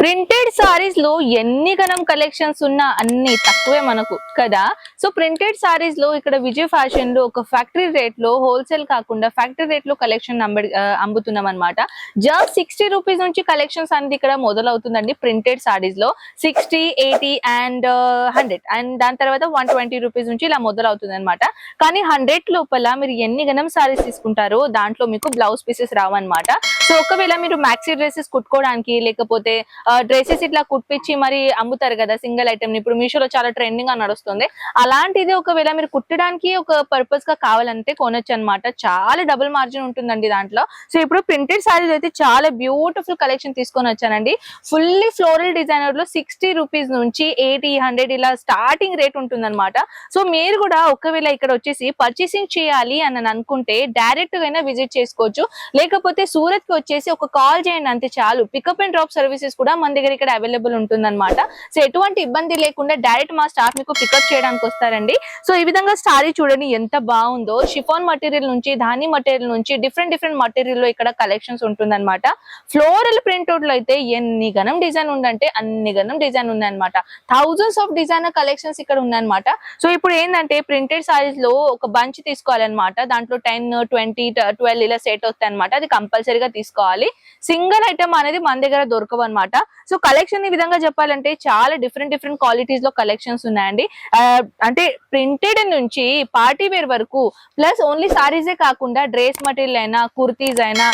Printed saris లో ఎన్ని గణం కలెక్షన్స్ ఉన్నా అన్ని తక్కువే మనకు కదా. సో ప్రింటెడ్ సారీస్ లో ఇక్కడ విజయ్ ఫ్యాషన్ లో ఒక ఫ్యాక్టరీ రేట్ లో హోల్సేల్ కాకుండా ఫ్యాక్టరీ రేట్ లో కలెక్షన్ అమ్ముతున్నాం అనమాట. జస్ట్ 60 రూపీస్ నుంచి కలెక్షన్స్ అనేది ఇక్కడ మొదలవుతుందండి. ప్రింటెడ్ సారీస్ లో 60, 80 అండ్ 100 అండ్ దాని తర్వాత 120 రూపీస్ నుంచి ఇలా మొదలవుతుంది అనమాట. కానీ 100 లోపల మీరు ఎన్ని గణం సారీస్ తీసుకుంటారో దాంట్లో మీకు బ్లౌజ్ పీసెస్ రావన్నమాట. సో ఒకవేళ మీరు మ్యాక్సీ డ్రెస్సెస్ కుట్టుకోవడానికి లేకపోతే డ్రెస్సెస్ ఇట్లా కుట్టించి మరి అమ్ముతారు కదా సింగిల్ ఐటమ్ ని, ఇప్పుడు మీషోలో చాలా ట్రెండింగ్ గా నడుస్తుంది. అలాంటిది ఒకవేళ మీరు కుట్టడానికి ఒక పర్పస్ గా కావాలంటే కొనొచ్చు అనమాట. చాలా డబుల్ మార్జిన్ ఉంటుందండి దాంట్లో. సో ఇప్పుడు ప్రింటెడ్ సారీస్ అయితే చాలా బ్యూటిఫుల్ కలెక్షన్ తీసుకొని వచ్చానండి. ఫుల్లీ ఫ్లోరల్ డిజైనర్ లో 60 రూపీస్ నుంచి 80, 100 ఇలా స్టార్టింగ్ రేట్ ఉంటుంది అనమాట. సో మీరు కూడా ఒకవేళ ఇక్కడ వచ్చేసి పర్చేసింగ్ చేయాలి అని అనుకుంటే డైరెక్ట్ గా విజిట్ చేసుకోవచ్చు. లేకపోతే సూరత్ కి వచ్చేసి ఒక కాల్ చేయండి అంతే చాలు. పికప్ అండ్ డ్రాప్ సర్వీసెస్ కూడా మన దగ్గర ఇక్కడ అవైలబుల్ ఉంటుంది అనమాట. సో ఎటువంటి ఇబ్బంది లేకుండా డైరెక్ట్ మా స్టాఫ్ మీకు పికప్ చేయడానికి వస్తారండి. సో ఈ విధంగా సారీ చూడండి ఎంత బాగుందో. షిఫాన్ మటీరియల్ నుంచి ధానీ మటీరియల్ నుంచి డిఫరెంట్ మటీరియల్ లో ఇక్కడ కలెక్షన్స్ ఉంటుందన్నమాట. ఫ్లోరల్ ప్రింటెడ్ లో అయితే ఎన్ని గణం డిజైన్ ఉందంటే అన్ని గణం డిజైన్ ఉందన్నమాట. థౌజండ్స్ ఆఫ్ డిజైనర్ కలెక్షన్స్ ఇక్కడ ఉన్నాయన్నమాట. సో ఇప్పుడు ఏంటంటే ప్రింటెడ్ సారీస్ లో ఒక బంచ్ తీసుకోవాలన్నమాట. దాంట్లో 10, 20, 12 ఇలా సెట్ వస్తాయి అనమాట. అది కంపల్సరీగా తీసుకోవాలి. సింగిల్ ఐటమ్ అనేది మన దగ్గర దొరకవు అనమాట. సో కలెక్షన్ ఈ విధంగా చెప్పాలంటే చాలా డిఫరెంట్ క్వాలిటీస్ లో కలెక్షన్స్ ఉన్నాయండి. అంటే ప్రింటెడ్ నుంచి పార్టీ వేర్ వరకు ప్లస్ ఓన్లీ సారీసే కాకుండా డ్రెస్ మెటీరియల్ అయినా, కుర్తీస్ అయినా,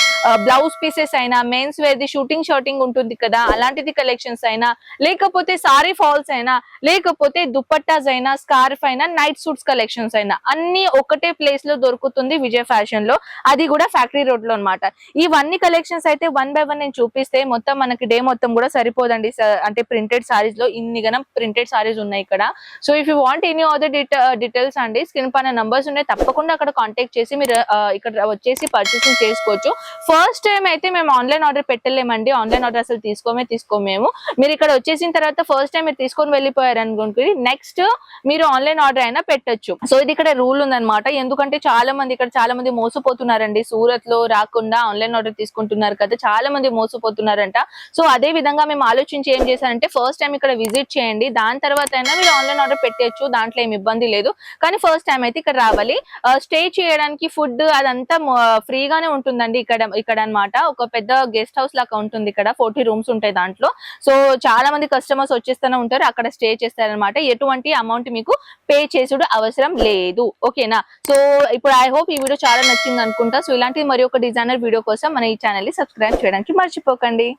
బ్లౌజ్ పీసెస్ అయినా, మెన్స్ వేర్ ది షూటింగ్ ఉంటుంది కదా అలాంటిది కలెక్షన్స్ అయినా, లేకపోతే సారీ ఫాల్స్ అయినా, లేకపోతే దుపట్టాస్ అయినా, స్కార్ఫ్ అయినా, నైట్ సూట్స్ కలెక్షన్స్ అయినా అన్ని ఒకటే ప్లేస్ లో దొరుకుతుంది విజయ్ ఫ్యాషన్ లో. అది కూడా ఫ్యాక్టరీ రోడ్ లో అనమాట. ఇవన్నీ కలెక్షన్స్ అయితే 1 by 1 నేను చూపిస్తే మొత్తం మనకి డే మొత్తం కూడా సరిపోదండి. అంటే ప్రింటెడ్ సారీస్ లో ఇన్ని గనం ప్రింటెడ్ సారీస్ ఉన్నాయి ఇక్కడ. So if you want any other details అండి స్క్రీన్ పైన నంబర్స్ ఉన్నాయి, తప్పకుండా అక్కడ కాంటాక్ట్ చేసి మీరు ఇక్కడ వచ్చేసి పర్చేసింగ్ చేసుకోవచ్చు. ఫస్ట్ టైం అయితే మేము ఆన్లైన్ ఆర్డర్ పెట్టలేమండి. ఆన్లైన్ ఆర్డర్ అసలు తీసుకోము మేము. మీరు ఇక్కడ వచ్చేసిన తర్వాత ఫస్ట్ టైం మీరు తీసుకొని వెళ్ళిపోయారు అనుకోండి, నెక్స్ట్ మీరు ఆన్లైన్ ఆర్డర్ అయినా పెట్టొచ్చు. సో ఇది ఇక్కడ రూల్ ఉందన్నమాట. ఎందుకంటే చాలా మంది మోసపోతున్నారండి. సూరత్ లో రాకుండా ఆన్లైన్ ఆర్డర్ తీసుకుంటున్నారు కదా, చాలా మంది మోసపోతున్నారంట. సో అదే విధంగా మేము ఆలోచించి ఏం చేశారంటే ఫస్ట్ టైం ఇక్కడ విజిట్ చేయండి, దాని తర్వాత అయినా మీరు ఆన్లైన్ ఆర్డర్ పెట్టచ్చు, దాంట్లో ఏమి ఇబ్బంది లేదు. కానీ ఫస్ట్ టైం అయితే ఇక్కడ రావాలి. స్టే చేయడానికి ఫుడ్ అదంతా ఫ్రీగానే ఉంటుందండి ఇక్కడ అన్నమాట. ఒక పెద్ద గెస్ట్ హౌస్ లాగా ఉంటుంది. ఇక్కడ 40 రూమ్స్ ఉంటాయి దాంట్లో. సో చాలా మంది కస్టమర్స్ వచ్చేస్తూనే ఉంటారు, అక్కడ స్టే చేస్తారనమాట. ఎటువంటి అమౌంట్ మీకు పే చేసుడు అవసరం లేదు. ఓకేనా. సో ఇప్పుడు ఐ హోప్ ఈ వీడియో చాలా నచ్చింది అనుకుంటా. సో ఇలాంటి మరి ఒక డిజైనర్ వీడియో కోసం మన ఈ ఛానల్ ని సబ్స్క్రైబ్ చేయడానికి మర్చిపోకండి.